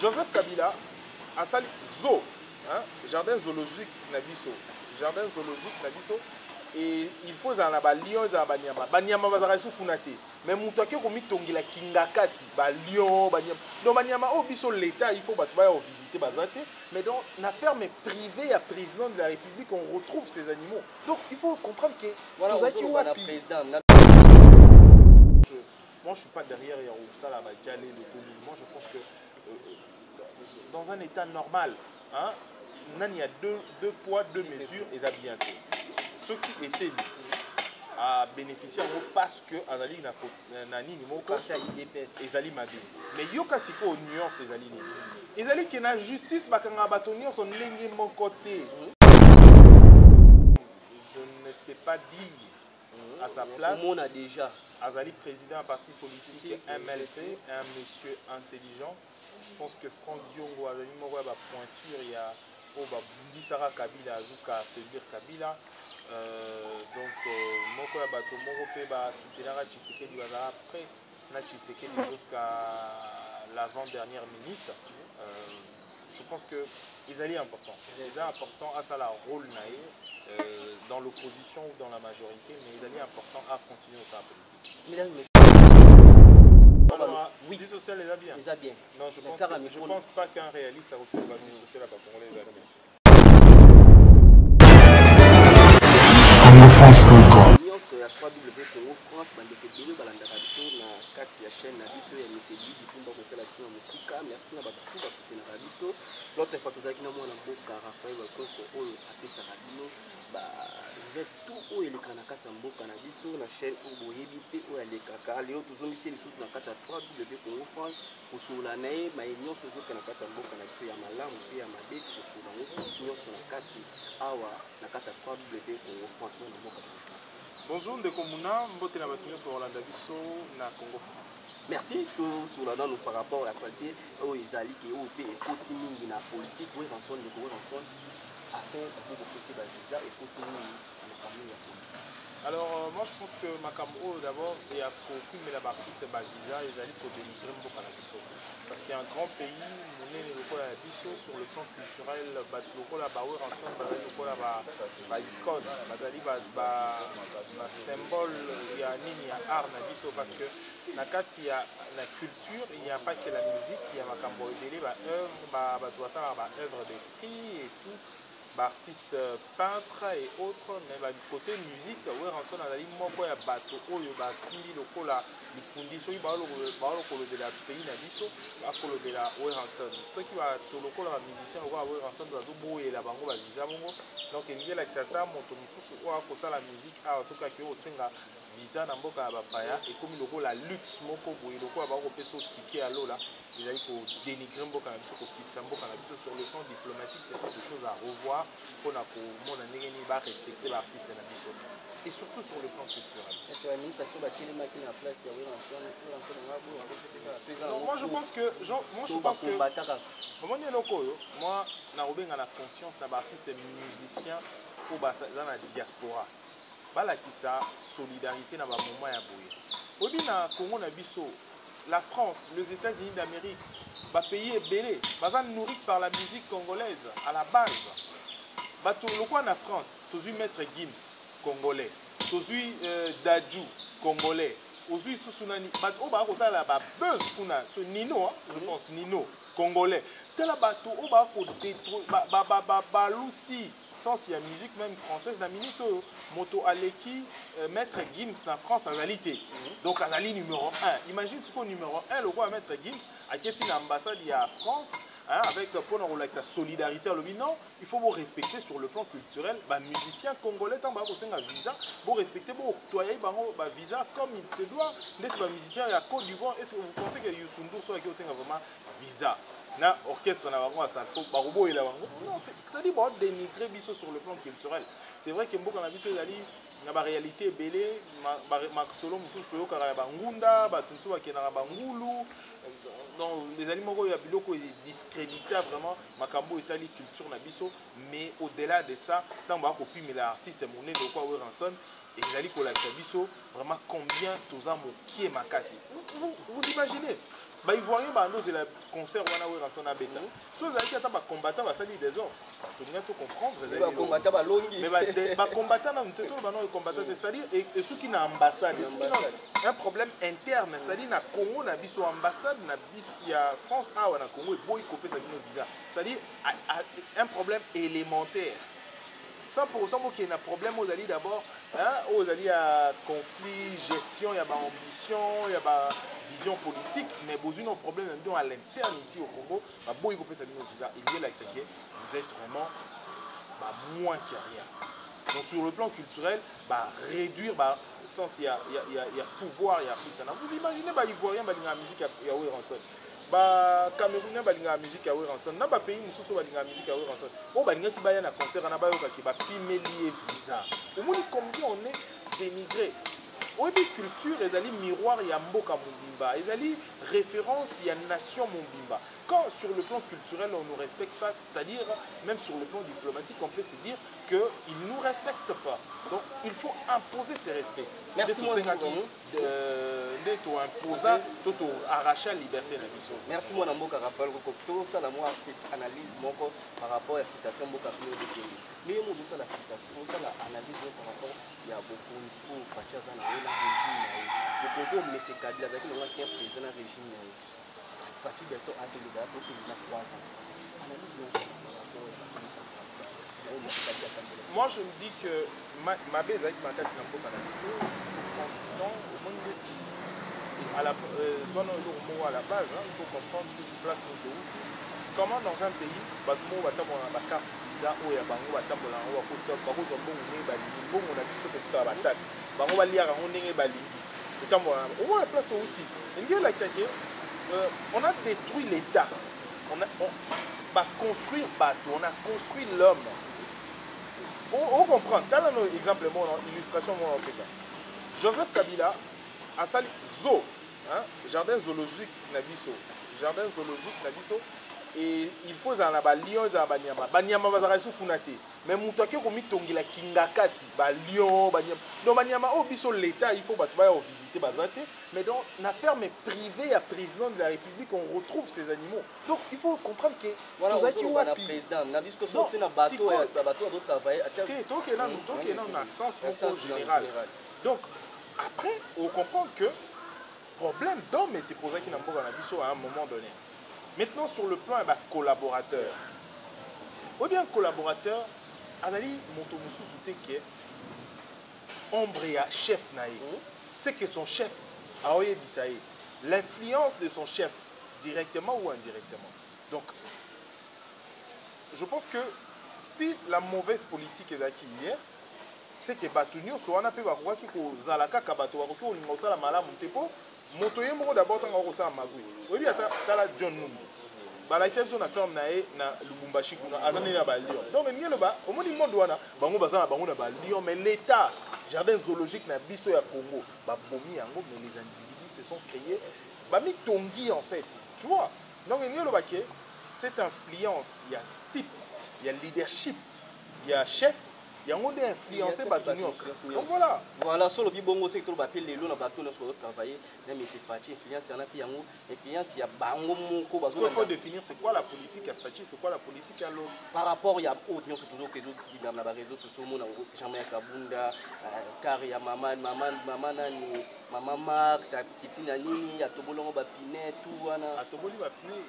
Joseph Kabila a sali zoo, hein, jardin zoologique Nabiso. Jardin zoologique Nabiso. Et il faut en avoir lion et en banyama. Banyama va s'arrêter kunate. Mais moutake komi tongi la kingakati. Ba lion, banyama. Donc banyama au biso l'état, il faut visiter bazate. Mais dans l'affaire mais privée à président de la République, on retrouve ces animaux. Donc il faut comprendre que voilà, moi je ne suis pas derrière ça là, moi je pense que dans un état normal, hein, il y a deux poids, deux mesures et ça bientôt. Ceux qui étaient à bénéficier en gros parce que Azali nani nimoko ezali mabe. Mais yoka siko nuance ezali ni. Ezali qui na justice bakanga batonio son lengi mon côté. Je ne sais pas dire à sa place. On a déjà Azali président d'un parti politique MLP, un monsieur intelligent. Je pense que Franck Diongo Azali moko ba pointure il y a Bundisara Kabila jusqu'à affaiblir Kabila. Donc moko ya bato moko pe ba soutenara Tshisekedi bazala après na Tshisekedi jusqu'à l'avant-dernière minute. Je pense que Ezali important. C'est important à ça la rôle naïe dans l'opposition ou dans la majorité, mais Ezali important à continuer au travail politique. Alors, oui, vie sociale les a bien. Les a bien. Non, je pense pas qu'un réaliste a retrouvé la vie sociale à Congolais les a bien. nyonso ya 3W Congo France bandeko ebele balandaka biso na kati ya chaîne na biso ya Mesedi Bitumba kosala biso na mosika. Merci na bato tu basutenaka biso. L'autre fois tozalaki na mwana mboka Raphaël Bakoso oyo apesaka bino bavet tout oyo elekaka na kati ya mboka na biso na chaîne oyo boyebi te oyo alekaka. Lelo tozongisi lisusu na kati ya 3W Congo France kosola na ye maye nyonso ezoka na kati ya mboka na biso ya malamu mpe ya mabe kosola yango nyonso na kati awa na kati ya 3W Congo France mwana mboka. Bonjour, de Komuna, mbote na batunyo sur Orlando Biso na Congo France. Merci tout sur la donne par rapport à la qualité où ils allaient qui ont fait continuer la politique où ils en sont afin de faire des visa et continuer la famille la politique. Alors moi je pense que Makambo d'abord et à Kofi mais la baptiste Bagiza ils allaient pour dénigrer Mboka na Biso parce qu'il y a un grand pays monné le local à Biso sur le plan culturel local à Baouer ensemble local à ba icône bazali ba symbole il y a nini ya art na Biso parce que na kati ya la culture il n'y a pas que la musique il y a Makambo ebele ba œuvre ba œuvre d'esprit et tout. Artistes peintres et autres, mais du côté musique, oui, on a dit moi quoi bateau, oh yo ba fini le cola, les conditions, il va le de la pays na biso, va le de la Weranson. Ceux qui va tout le cola musicien, on va Weranson dans le beau et la bango va visa mongo. Donc il y a l'accepta mon tomisus ou à cause la musique, à ce cas qui au senga visa na mboka ba paya et comme le la luxe moko boy le quoi ba ko peso ticket à l'eau là. Il a dit qu'on dénigrer Mboka na biso, sur le plan diplomatique, c'est quelque chose à revoir pour qu'on respecter l'artiste na biso. Et surtout sur le plan culturel. Non, moi je pense que moi na conscience d'un artiste musicien pour dans la diaspora. Bala qui sa solidarité na ba moment ya boye. Obi na Congo na biso la France, les États-Unis d'Amérique, pays belé, nourri par la musique congolaise à la base. Le quoi en France, tu as Maître Gims, congolais, tu as Dadju, congolais, tu as Sousounani, tu as Nino, je pense, Nino, congolais. Tu as bateau, Balousi, sans la musique même française, la minute Moto Aleki, Maître Gims en France en réalité. Donc Azali numéro 1. Imagine tu connais numéro 1, le roi Maître Gims, à qui est l'ambassade en France, hein, avec pour la solidarité, non, il faut vous respecter sur le plan culturel. Les musiciens congolais, tant que visa, vous respectez, vous octroyez un visa comme il se doit. Les musiciens à Côte d'Ivoire, est-ce que vous pensez que Youssou N'Dour soit vraiment visa? Na orchestre na bango ça faut barobo et la bango non c'est-à-dire bon dénigrer biso sur le plan culturel. C'est vrai que mboka na biso ezali na ba réalité belé ma solo mususu to yokara ba ngunda ba tunso ba kenara ba ngulu donc les animaux ya biloko discrédita vraiment makambo etali culture na biso mais au-delà de ça tant ba kopimela l'artiste moné de quoi Weranson et ezali ko la biso vraiment combien toza mokie makasi vous imaginez Ivoirien bando c'est le concert wana we ranson abeta. So za ki ata ba combattant ba sali des ordres. Donc on tout comprendre ba combattant ba longi. Mais ba combattant na mteto ba non combattant c'est-à-dire et ceux qui na ambassade, ceux qui ont un problème interne, c'est-à-dire na Congo na biso ambassade na biso ya France a na Congo et boy copier ça vino visa. C'est-à-dire un problème élémentaire. Sans pour autant qu'il y ait un problème aux alliés d'abord, aux alliés à conflit, gestion, il y a une ambition, il y a une vision politique, mais vous avez un problème à l'interne ici au Congo, vous êtes vraiment moins que rien. Donc sur le plan culturel, réduire, sens il y a pouvoir, il y a artiste. Vous imaginez, Ivoirien, la musique, il y a Camerounais balinga musique ya Ranson na ba pays mususu balinga musique ya Ranson o balinga ki baya na concert na ba yoka ki ba pimeli visa au moins combien on est dénigré o bi culture ezali miroir ya mboka mobimba ezali référence ya nation mobimba quand sur le plan culturel on ne respecte pas, c'est-à-dire même sur le plan diplomatique on peut se dire que ils nous respectent pas, donc il faut imposer ces respects. Merci moi to imposer to arracher la liberté na biso. Merci moi Mboka rappel ko to ça la moi analyse moko par rapport à la citation Mboka pino de pays. Mais moi ça la citation, ça la analyse par rapport il y a beaucoup pour partir dans la régime. Le Congo mais c'est Kabila avec l'ancien président de régime. Parti bientôt à de l'État pour qu'il y a 3 ans. Moi je me dis que ma baise avec ma casse n'a pas canalisé, il faut prendre du temps au moins de à la à la base, il faut comprendre que tu places nos outils. Comment dans un pays, on va avoir la carte visa ou ya bango va tambola ou ko tsa ba ko zo bongo ne ba li bongo na biso ke tuta ba tax. Bango ba liara on ndenge ba li. Tambola au moins la place nos outils. Ngé la tsake on a détruit l'État. On a construit bateau, on a construit l'homme. On comprend. Dans l'exemple, illustration, on fait ça. Joseph Kabila a sali zoo, jardin zoologique Nabiso. Jardin zoologique Nabiso. Et il faut un lion, un banyama. Banyama va s'arrêter kunate. Mais moutake komi tongila kingakati, lion, banyama. Donc banyama au biso l'État, il faut visiter bazate. Mais dans l'affaire mais privée à président de la République, on retrouve ces animaux. Donc il faut comprendre que voilà, président, Nabisco sorti na bateau et bateau d'autres travailler. Donc il y a un sens général. Donc après, on comprend que problème d'homme, mais c'est pour ça qu'il n'a pas Nabiso à un moment donné. Maintenant, sur le plan collaborateur, ou bien collaborateur, Azali Montomusu Souteke, Ombrea, chef Naï, c'est que son chef, Aoye Bissaï, l'influence de son chef, directement ou indirectement. Donc, je pense que si la mauvaise politique est acquise hier, c'est que Batunio soit un peu qui Zalaka Kabato, qui a la malade Montepo. Motoye moko d'abord tanga ko sa magui. Oui bien tala John Numbi. Ba la tchenzo na tom na Lubumbashi kuna azana na ba lion. Donc ngelo ba au moni monde wana bango bazana bango na ba lion mais l'état jardin zoologique na biso ya Congo ba bomi yango mais les individus se sont créés ba mi tongi en fait. Tu vois? Donc ngelo ba ke cette influence, il y a type, il y a leadership, il y a chef. Il y a un monde influencé par tout le monde. Donc voilà. Voilà, sur le bibongo, c'est que le bateau, les lots, le bateau, nous travailler. Mais c'est parti, influence, il y en a qui ont influence, il y a bango, ce qu'il faut définir, c'est quoi la politique à Fachi, c'est quoi la politique à l'autre. Par rapport, il y a autre chose toujours que d'autres qui dans les réseaux sociaux, jamais Kabunda, car il y a maman nani, maman Marc, ça petit nani, il y a Tobolongo Bapinet, tout voilà. Toboli Bapinet,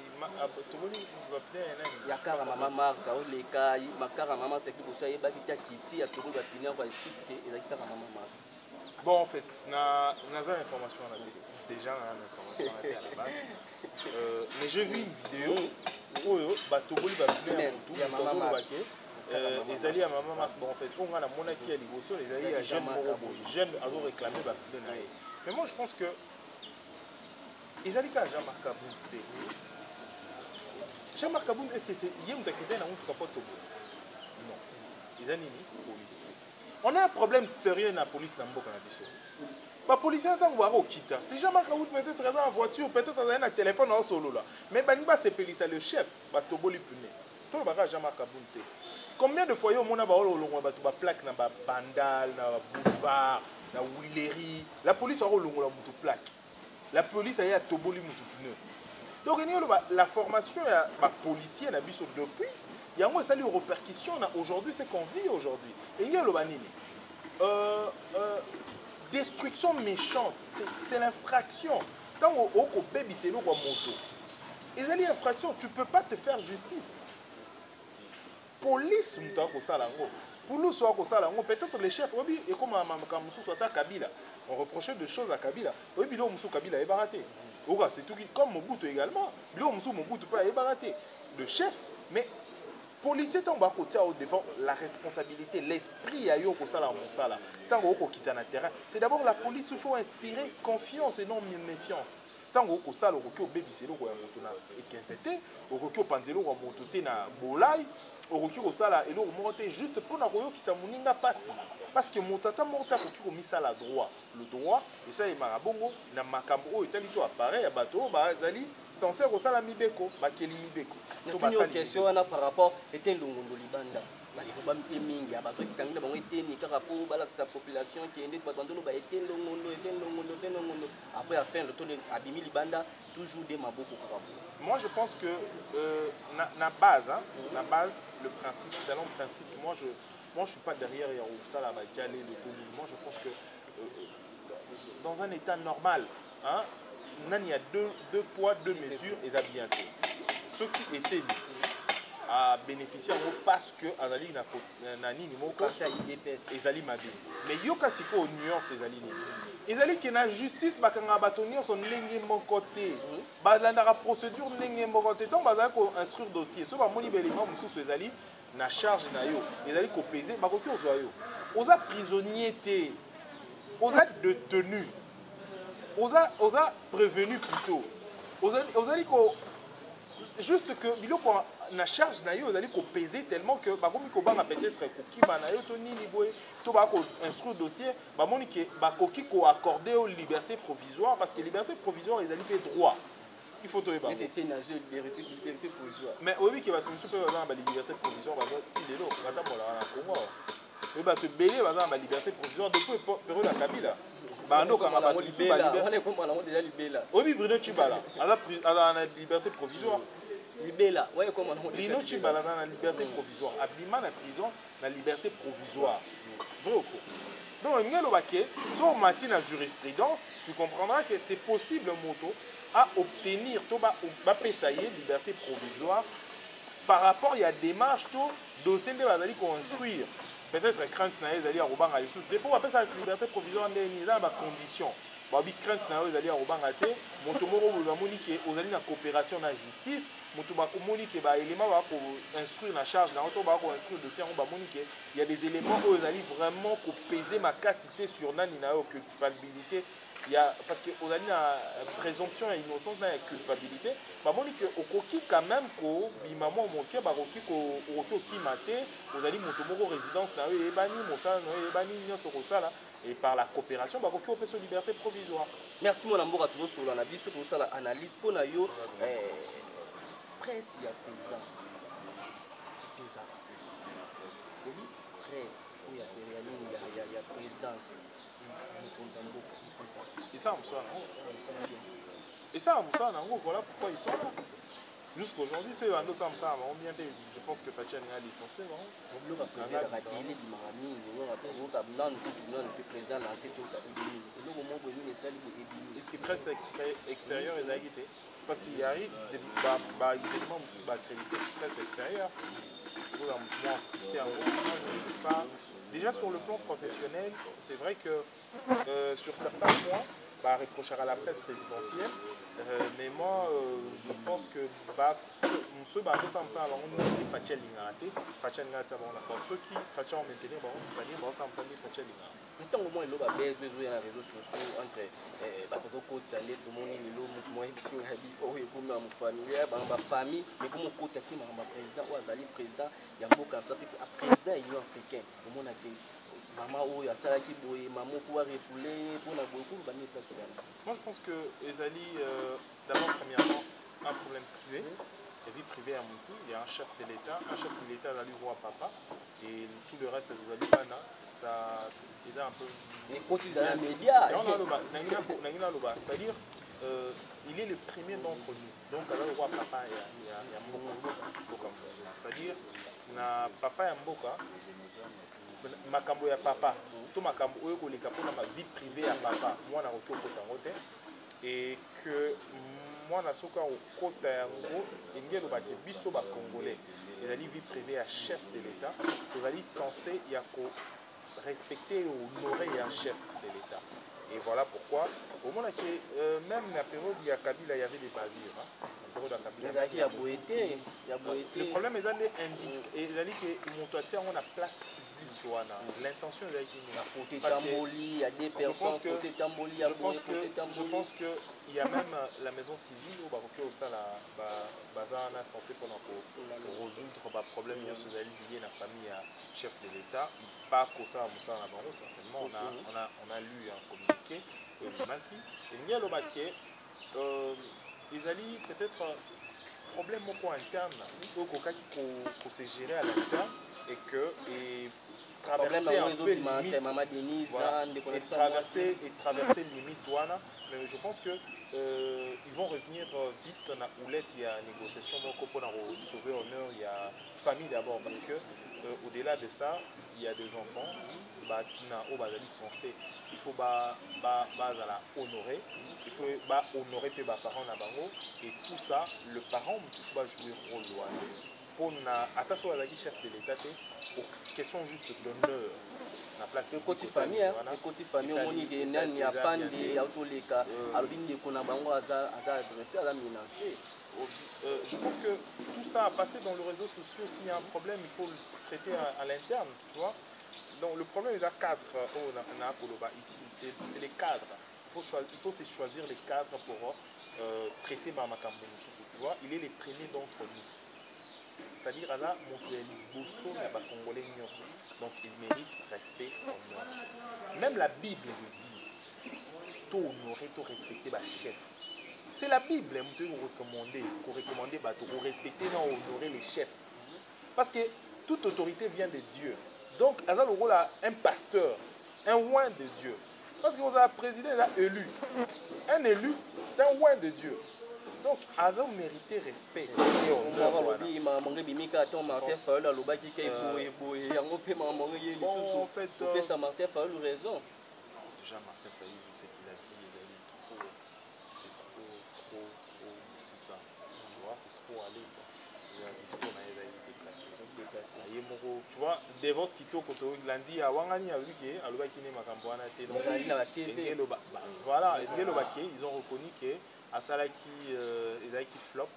il y a car maman Marc, ça les cas, ma car maman c'est que vous savez pas qu'il y a si à tout le monde bon en fait, na information déjà information à la base. Mais j'ai vu une vidéo où Batoboli va faire les alliés à maman bon en fait on a la monarchie à Liboso, les alliés à jeune jeune alors réclamé mais moi je pense que les alliés à Jean-Marc Kaboun Jean-Marc Kaboun est-ce que c'est hier on t'a quitté dans un capote non. On a un problème sérieux dans la police dans le Canada. Les policiers sont en quitte. Si Jean-Marc Kaboun peut-être dans la voiture, peut-être dans un téléphone en solo là. Mais Baniba c'est le chef, Batoboli Puné. Tout le bagage Jean-Marc Kaboun. Combien de fois on a une plaque dans Bandal, dans Boulevard, dans Willery. La police a une plaque. La police a Toboli Puné. Donc la formation est policier na biso depuis il y a ça les répercussions aujourd'hui c'est qu'on vit aujourd'hui. Et il y a le banini. Destruction méchante, c'est l'infraction. Quand on baby c'est le moto. Et c'est l'infraction, tu peux pas te faire justice. Police peut-être les chefs et comme Kabila on reprochait des choses à Kabila Kabila est baraté c'est tout comme Mobutu également Mobutu pas est baraté le chef mais policier tant bas côté devant la responsabilité l'esprit à yo kosala mosala tant ko kita na terrain c'est d'abord la police il faut inspirer confiance et non méfiance tant ko sala ko bebiselo ko ya moto na ekenzete ko panzelo ko moto te na bolai okoki kosala eloko moko te juste mpona koyokisa moninga pasi parce que moto ata moko te akoki komisala droit le droit esalemaka bongo na makambo oyo etali to appareil ya bato oyo bazali censé kosala mibeko bakeli mibeko question wana par rapport ete ndongondo libanda balikoba mpe mingi ya bato ekitangila bango eteni kaka mpo balakisa population kende bato bandolo ba ete ndongondo après afin le tone abimi libanda toujours de maboko kaka. Moi je pense que la base, le principe, selon le principe, moi je suis pas derrière ça là, moi je pense que dans un état normal, hein, il y a deux poids, deux mesures et ça bien. Ceux qui étaient à bénéficier en gros parce que Azali n'a ni moko Ezali mabi. Mais yoka siko nuance Ezali ni. Ezali qui na justice bakanga batonio son ndenge mon côté. Bazana procédure ndenge mon côté. Donc bazala ko instruire dossier. So ba moni belema mususu Ezali na charge na yo. Ezali ko peser bakoki ozwa yo. Oza prisonnier té. Oza détenu. Oza prévenu plutôt. Ozali ko juste que biloko na charge na yo allez ko peser tellement que bakomi ko banga peut-être koki bana yo to nini boye to ba ko instruire dossier ba moni ke bakoki ko accorder aux liberté provisoire parce que liberté provisoire ils allaient fait droit il faut to ba c'était une liberté provisoire mais oui qui va tout super ba liberté provisoire ba ti lelo ngata mola na Congo et ba te belé ba liberté provisoire depuis période la Kabila bando kanga ba libela oui Bruno Chibala ala na liberté provisoire libela ouais comment on dit Bruno Chibala na liberté provisoire abima na prison na liberté provisoire vrai ou faux donc ngelo baké so mati na jurisprudence tu comprendras que c'est possible moto à obtenir to ba pesayer liberté provisoire par rapport il y a démarche to dossier de bazali construire peut-être crainte na ezali a robanga les sources dépôt après ça liberté provisoire ndeni dans ba condition babi crainte na ezali a robanga te moto moko bozamoni ke ozali na coopération na justice moto ba komoni ke ba élément ba ko instruire na charge na auto ba ko instruire dossier on ba moni ke il y a des éléments où ezali vraiment ko peser ma capacité sur nani na culpabilité. Il y a, parce que on a une présomption et innocence dans la culpabilité. Bah moi que au coquille quand même ko bimamo monke ba coquille ko qui maté vous allez montomoro résidence na e bani mosala na e bani nyonso ko sala et par la coopération ba coquille opé liberté provisoire. Merci mon amour à toujours sur la biso pour ça l'analyse pour na yo presse ya président. Presse ou ya présidence. Et ça, voilà pourquoi ils sont là. Jusqu'aujourd'hui, c'est un autre ça, je pense que Fatien est licencié. Et presse extérieure, ils ont quitté. Parce qu'il y a des éléments accrédités presse extérieure. Déjà sur le plan professionnel, c'est vrai que sur certains points, reprochera à la presse présidentielle, mais moi je pense que ceux qui ont fait ceux qui font maintenir tant au moins il y a des réseaux sociaux entre famille mais comme côté président ou président il y a beaucoup président union africaine maman ou ya sala ki boye maman faut refouler pour la beaucoup banni personnel. Moi je pense que Ezali d'abord premièrement un problème privé, la vie privée à Moutou, il y a un chef de l'État va lui voir papa et tout le reste de Ezali bana ça c'est un peu mais quand il y a les médias c'est-à-dire il est le premier d'entre nous. Donc, alors, le roi papa et Mboka. C'est-à-dire, na papa et Mboka, makambo ya papa, tout makambo oyo koleka pona ma vie privée ya papa, moi na retour kota ngote, et que moi na soka au kota yango, engelo ba biso ba congolais, ezali vie privée à chef de l'État, ezali censé ya ko respecter et honorer un chef de l'État. Et voilà pourquoi, au moment que même la période il y a Kabila, il y avait des bavures. Hein. Le problème est que Montouatia on a place publique. L'intention est je pense que il y a même la maison civile où ça la censé pour résoudre le problème lié à la famille chef de l'État. Pas que ça certainement on a lu un communiqué et il y a le baquet ils allaient peut-être problème interne pour se gérer à l'interne et que traverser un peu limite, voilà, et traverser limite douane. Mais je pense que ils vont revenir vite dans la houlette. Il y a négociation donc pour sauver honneur, il y a famille d'abord parce que au-delà de ça il y a des enfants il faut honorer, il faut honorer tes parents et tout ça le parent va jouer rôle pour attention à la chef de l'État question juste d'honneur na place de côté famille côté famille on dit nani ya fan de autoleka albin de kona bango aza adressé à la menacer. Je pense que tout ça a passé dans les réseaux sociaux. S'il y a un problème il faut le traiter à l'interne, tu vois. Donc le problème est à cadre ici, c'est les cadres. Il faut se choisir les cadres pour traiter Makambo. Tu vois, il est les premiers d'entre nous. C'est-à-dire là, Bosso n'a pas congolais nyoso. Donc il mérite respect pour moi. Même la Bible le dit. Tout honorer, tout respecter ma chef. C'est la Bible qui recommande pour respecter et honorer les chefs. Parce que toute autorité vient de Dieu. Donc, il y a un pasteur, un oint de Dieu. Parce que vous avez un président élu. Un élu, c'est un oint de Dieu. Donc, Azam mérité respect. Jean-Martin Fayou, ce qu'il a dit, c'est trop, c'est trop aller. Discours tu vois, des votes qui toquent lundi à Wangani a vu que Alouba qui n'est pas campagne. Voilà, ils ont reconnu que Asala qui flop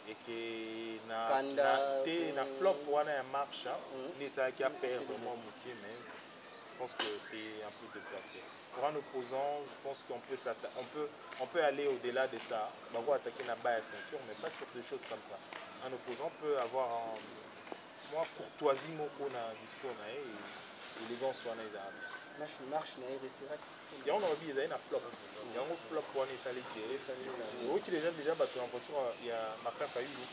et que na flop pour un marche, mais ça qui a perdu vraiment moitié, mais je pense que c'est un peu déplacé. Pour un opposant, je pense qu'on peut aller au-delà de ça. On va attaquer la bas à ceinture, mais pas sur des choses comme ça. Un opposant peut avoir moi courtoisie mon discours et élégance soit naïve. Marche naïve c'est vrai. Il y a un envie d'aller na flop. Il y a un flop pour aller saler qui les gens déjà battu en voiture. Il y a Martin Fayulu.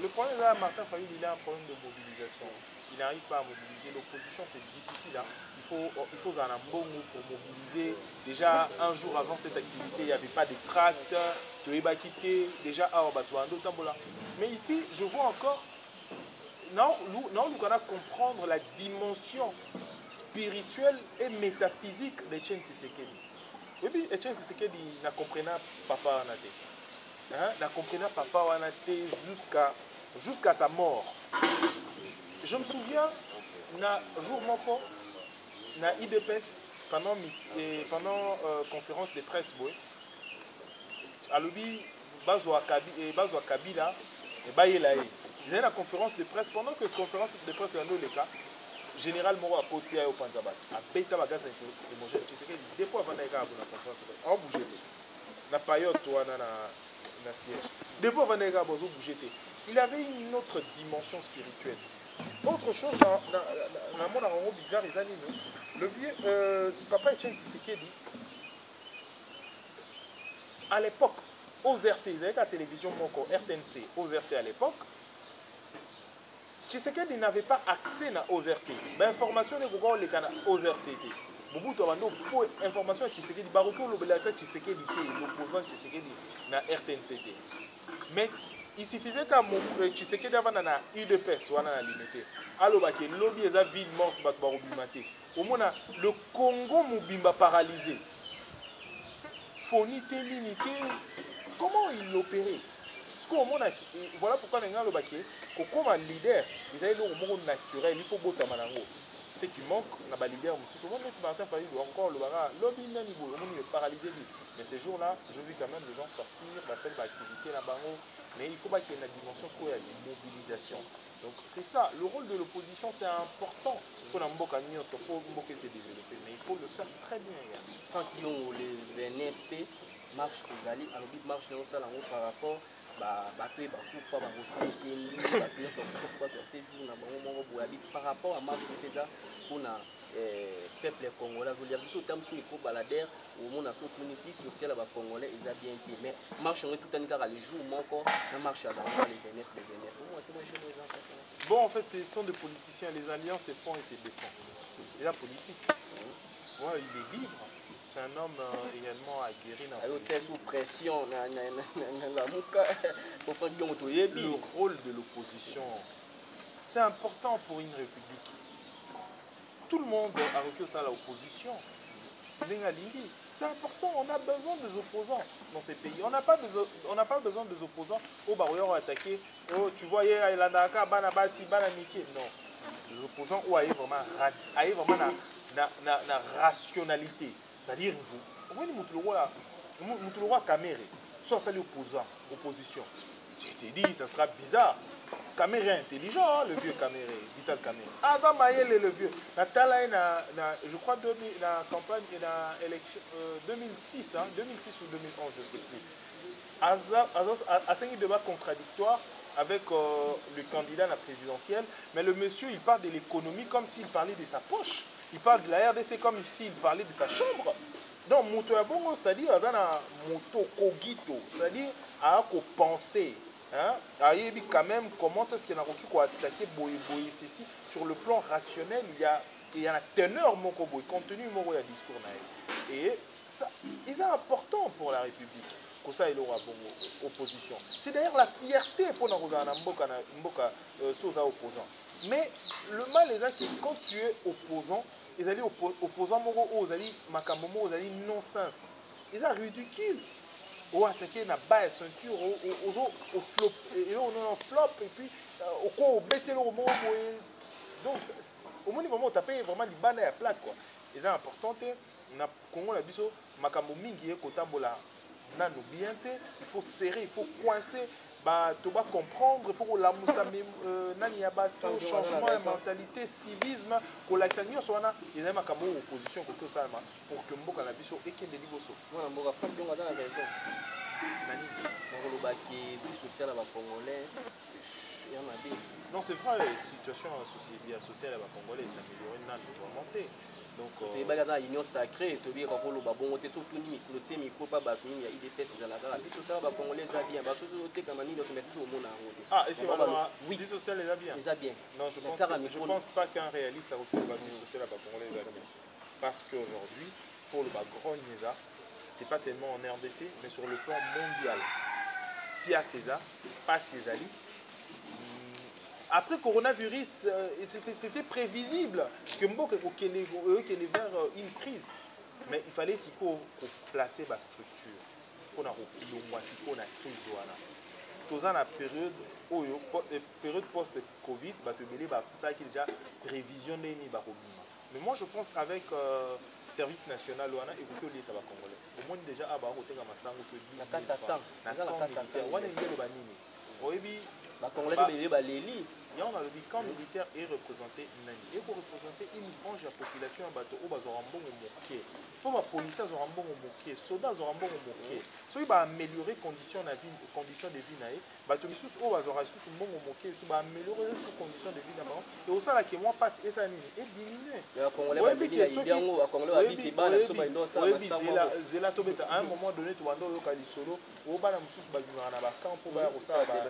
Le problème là, Martin Fayulu, il a un problème de mobilisation. Il n'arrive pas à mobiliser. L'opposition, c'est difficile. Hein. Il faut un bon mot pour mobiliser. Déjà, un jour avant cette activité, il n'y avait pas de tracts. Déjà, mais ici, je vois encore, nous allons comprendre la dimension spirituelle et métaphysique d'Etienne Tshisekedi. Et puis, Etienne Tshisekedi n'a compris papa Wanate. N'a compris papa Wanate jusqu'à sa mort. Je me souviens, jour moko, na IDPS, pendant conférence de presse, à l'obi, Bazwa Kabila, et Bayelaï. Il y a une conférence de presse, pendant que la conférence de presse est dans le cas, général Moro a porté au Panzabat, a Beta Bagat et Mongel, tu sais que des fois avant d'aller à la conférence de presse, on bouge. La période, toi, na siège. Des fois avant d'aller à la bouger. Il avait une autre dimension spirituelle. Autre chose, dans le monde bizarre, les animaux, le vieux papa Etienne Tshisekedi, à l'époque, aux RT, ils avaient la télévision Moko, RTNC, aux RT à l'époque, Tshisekedi n'avait pas accès aux RT. L'information n'est pas aux RT. Mobutu abando pour information Tshisekedi baroki olobelaka Tshisekedi te l'opposant Tshisekedi na RTNCT. Mais il suffisait que Tshisekedi avant na UDPS wana na limité. Alobaki lobby eza ville morte bato barobima te. Au moins le Congo mobimba paralysé. Fonité limité. Comment il opérait? Voilà pourquoi les gens le baquet, comme un leader, ils avaient le monde naturel, il faut botter manango. Ce qui manque, on a un leader, souvent Martin Fayou encore le bara, l'homme il est paralysé. Mais ces jours-là, je vis quand même les gens sortir, faire l'activité là-bas, mais il faut pas qu'il y ait une dimension où il y a une mobilisation. Donc c'est ça, le rôle de l'opposition c'est important pour Mboka Nyonso, pour Mboka se développer, mais il faut le faire très bien. Quand ils ont les NFP, marche aux alliés, alors ils marchent dans ça par rapport par rapport à marche déjà pour le peuple congolais. Je veux dire, au terme si il baladère au monde a tout bénéfice social à congolais, ils ont bien été. Mais marche tout un cas les jours, encore la marche à les vénètres, les vénètres. Bon, en fait, ce sont des politiciens. Les alliances, c'est font et c'est défend. Et la politique, ouais, il est libre. C'est un homme également aguerri dans la sous pression. Le rôle de l'opposition, c'est important pour une république. Tout le monde a reculé ça à l'opposition. C'est important, on a besoin des opposants dans ces pays. On n'a pas besoin des opposants au barrière attaqué. Oh, tu vois, Banabasi, Banamiki. Non. Les opposants ont vraiment la rationalité. C'est-à-dire, vous, le roi Kamere, soit ça l'opposition. Je t'ai dit, ça sera bizarre. Kamere est intelligent, hein, le vieux Kamere, Vital Kamere. Adam Mayele, le vieux. Je crois, la campagne, la élection 2006, hein, 2006 ou 2011, je ne sais plus. A signé un débat contradictoire avec le candidat à la présidentielle. Mais le monsieur, il parle de l'économie comme s'il parlait de sa poche. Il parle de la RDC comme s'il parlait de sa chambre. Donc, moto ya bongo, c'est-à-dire, moto cogito, c'est-à-dire, à penser. Hein? Quand même, comment est-ce qu'il y a attaqué ceci sur le plan rationnel, il y a un teneur, contenu, il y a discours. Et ça, c'est important pour la République. Comme ça, il aura bon opposition. C'est d'ailleurs la fierté pour nous Mboka opposant. Mais le mal est que quand tu es opposant, ils allaient opposant aux alliés Makamomo, aux alliés non-sens. Ils sont ridicules. Ou attaquer na bas ceinture, au flop, et on flop, et puis au quoi au bêtise au moment. Donc, au moment où tu as payé vraiment les balles à plate, quoi. Et c'est important, na Congo la biso, Makambo mingi e kotambola nano bien il faut serrer, il faut coincer. Bah, tu vas comprendre, il faut que la moussa changement de mentalité, civisme, que l'action soit là, il y a une opposition pour ça, pour que Mboka la biso et qu'il y ait des niveaux. Voilà, Mboka Fab Dionga dans la raison. Non, c'est vrai, la situation sociale à la Congolais s'améliore, n'a pas remonté. Donc, il y a une union sacrée, tu veux qu'on va bon, tu surtout ni micro, tu micro pas battu, il y a des tests dans la gare. Les sociaux va congolais ça bien, parce que c'est comme un île qui met tout au monde. Ah, et c'est vraiment oui, les sociaux les a bien. Les a bien. Non, je pense pas qu'un réaliste a retrouvé la vie sociale à la congolais les a bien. Parce qu'aujourd'hui, pour le Bagron Nieza, c'est pas seulement en RDC, mais sur le plan mondial. Pia Keza, pas ses alliés. Après coronavirus, c'était prévisible que Mboka est vers une crise. Mais il fallait placer la structure pour la crise. Dans la période post-Covid, ça a déjà prévisionné. Mais moi je pense qu'avec le service national, on a écouté le ça va congolais. Au moins déjà, à Baroté, à Massango, se dit. Il y a le camp militaire est représenté et pour représenter une branche de la population à bateau au Bazorambon au Moké. Pour la police à Zorambon au Moké, soldats à Zorambon au Moké. So il va améliorer conditions de vie naïe. Bateau sous au Bazora sous au Moké, so va améliorer les conditions de vie d'abord. Et au sein là qui moi passe et ça est diminué. À un moment donné tu vas dans le Calisolo, au bas de sous bazima na ba camp pour voir ça va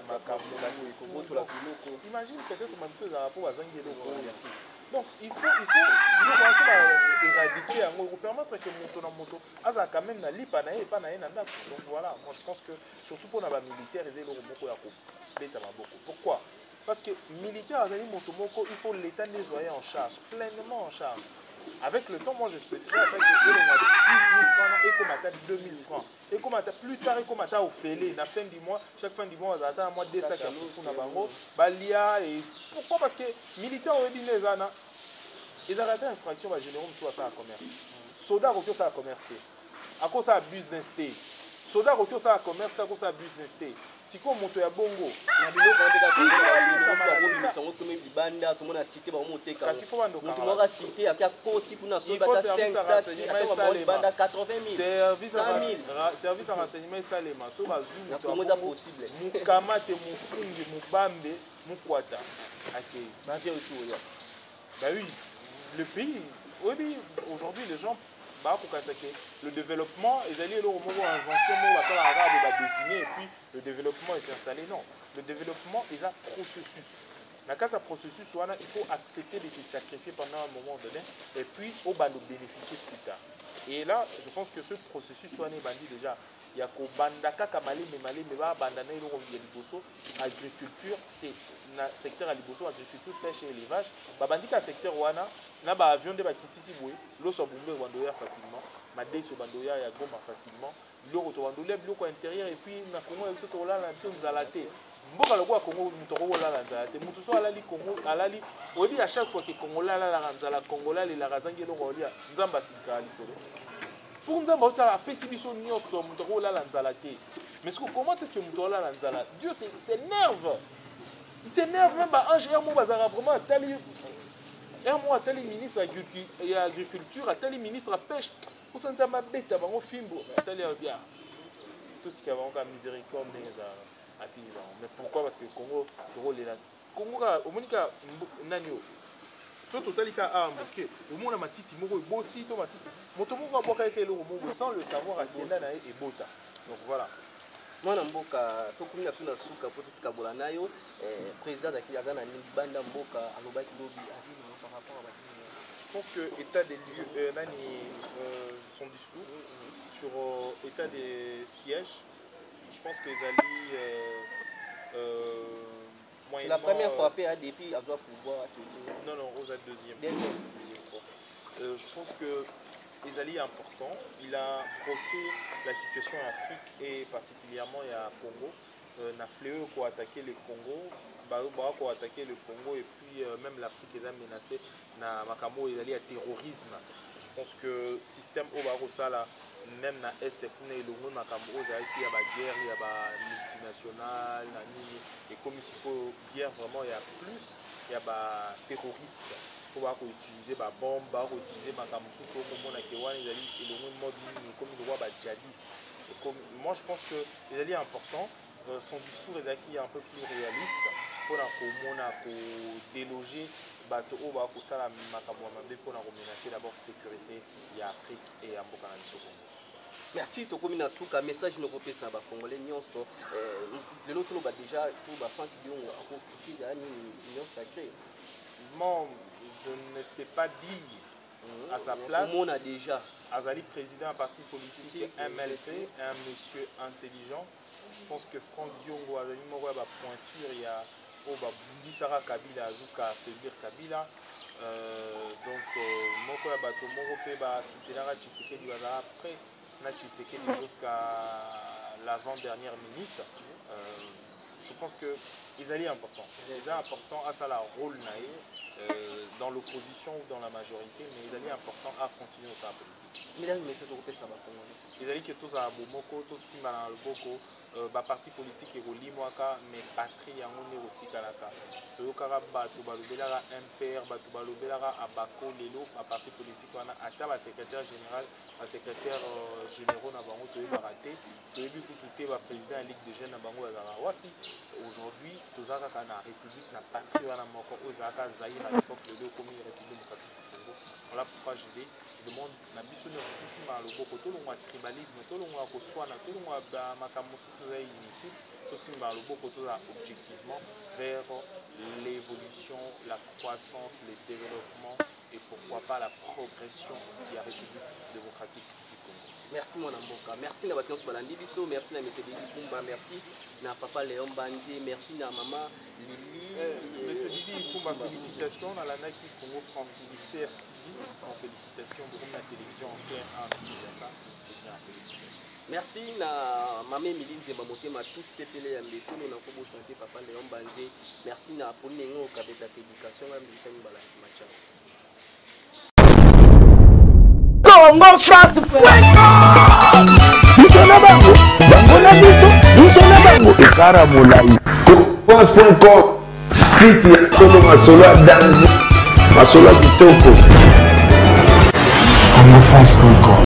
imagine peut-être que ma chose à rapport à Zangelo. Donc il faut commencer à éradiquer, pour permettre que moto aza quand même na lipa na ye pas na ye na ndako. Donc voilà, moi je pense que surtout pour les militaires ils ont beaucoup à beta maboko. Pourquoi? Parce que militaire azali moto moko, il faut l'état nettoyer en charge, pleinement en charge. Avec le temps, moi je souhaiterais avec le mois de 10 000 francs et comme à 2 000 francs. Et comme plus tard, et comme à au fêlé, la fin du mois, chaque fin du mois, on attend un mois de 2 sacs à foutre na bango, balia et pourquoi? Parce que militaires ont dit les années, ils arrêtent infraction à généraux sur ça à commerce. Soda rokyo ça à commerce. À cause ça business té. Soda rokyo ça à commerce, à cause ça business té. Tiko moto ya bongo. Na biloko ndeka ko libanda to mona cité ba monter ka. Kasi ko bando ka. Mutu moka cité akia koti kuna so ba 5 banda 80 000. Service à renseignement salema so bazulu to moza possible. Mukamate mufungi mubambe mukwata. OK. Ba bien autour ya. Bah oui, le pays, oui, aujourd'hui les gens, bah, pour le développement, ils allaient leur invention, dessiner et puis le développement est installé. Non, le développement est un processus. Dans le processus, il faut accepter de se sacrifier pendant un moment donné et puis on va nous bénéficier plus tard. Et là, je pense que ce processus soit bandit déjà. Il y a qu'au bandaka kamale mais va bandana agriculture et secteur aliboso agriculture pêche et élevage. Bandika secteur wana na ba avion de ba kitisi boy lo so bombe bandoya facilement, madé so bandoya ya goma facilement, lo to bandoya biloko intérieur et puis na Congo et tout là la chose zalaté. Mboka lokwa Congo mutoko la zalaté. Mutu so alali Congo alali obi à chaque fois que Congo la nzala Congola le la razangi lo rolia nzamba sikali kolo. Pour nous avoir la pessimison nyonso mutoko la nzalaté. Mais comment est-ce que mutoko la nzala? Dieu s'énerve. Il s'énerve même à un mois bazara vraiment tali un mois tali ministre de l'agriculture, tali ministre de la pêche. Pour ça nous avons bête avant fimbo tali bien. Tout ce qui a vraiment miséricorde mais pourquoi? Parce que Congo rôle est là. Congo au Monica Nanio. Surtout talika a ambuqué. Au monde a matiti moko boti to matiti. Motomo va boire avec le moko sans le savoir à Kenda na et bota. Donc voilà. Mwana mboka tokumi na tuna suka potisi kabola nayo président d'Akilazana Nibanda mboka alobaki lobi azini par rapport à je pense que état des lieux son discours sur état des sièges, je pense que Zali la première fois depuis à doit pouvoir non aux deuxième fois. Je pense que Ezali est important. Il a brossé la situation en Afrique et particulièrement à Congo. Na fléau pour attaquer le Congo, pour attaquer le Congo et puis même l'Afrique est menacée. Na Makamo Ezali à terrorisme. Je pense que le système Obarosala, même na Est, le monde Makamo Ezali il y a la guerre, il y a la multinationale, et comme il faut guerre vraiment il y a plus, il y a la terroriste. Il faut utiliser des bombes, utiliser des camouflages comme on a dit, il y a le mode comme le roi djihadiste. Moi je pense que c'est important. Son discours est un peu plus réaliste pour déloger bateau au bas pour ça la makamouamabé pour reménager d'abord sécurité il y a Afrique et à Bokanaliso Congo. Merci tokomi na suka message no kopesa ba congolais nyonso le lot ba déjà pour ba France qui ont akokiti yani union sacrée. Bon, je ne sais pas dire à sa place. On a déjà Azali président d'un parti politique MLP, un monsieur intelligent. Je pense que Franck Diongo a une pointure, il y a Bundisara Kabila jusqu'à affaiblir Kabila. Donc, Moko Yabato, Moko Peba, Soutenara Tshisekedi après, Tshisekedi jusqu'à l'avant-dernière minute. Je pense que c'est important. C'est important à ça la rôle dans l'opposition ou dans la majorité, mais il est important à continuer au travail politique. Il est que tous à Bomoko, tous Simana Alboko, parti politique et Rolimwaka, mais patrie en Onérotikalaka. Toyokara Batou Balobelara MPR, Batou Balobelara Abako, Lelo, à parti politique, on a atteint la secrétaire générale, la secrétaire générale Nabango, Toyo Baraté, Toyo Bikouté, le président de la Ligue des jeunes Nabango Azarawapi. Aujourd'hui, Tozaka la République n'a pas pris à la mort aux Zaka Zahir à l'époque de deux communes République démocratique du Congo. Voilà pourquoi je dis monde na biso nyonso tosimba loboko tolongwa tribalisme tolongwa koswana tolongwa makambo mosusu eza inutile tosimba loboko toza objectivement vers l'évolution, la croissance, le développement et pourquoi pas la progression de la République démocratique du Congo. Merci mon amboka, merci na bato balandi biso, merci na Monsieur Didi Kumba, merci na papa Léon Bandier, merci na maman Lili. Monsieur Didi Kumba, félicitations à l'ANAKI Congo France TV CRTV, en félicitations pour la télévision en TR1, ça, c'est bien, félicitations. Merci na Mamé Milinze Mamotema tous tepele ya mbekolo na kobo santé papa Léon Bandier. Merci na Poningo kabeta éducation ya mbikani balasi macha. Congo France Bisona bango bango na bisona bango ekara molai France.com site ya solo masolo ya danger masolo ya kitoko Congo France.com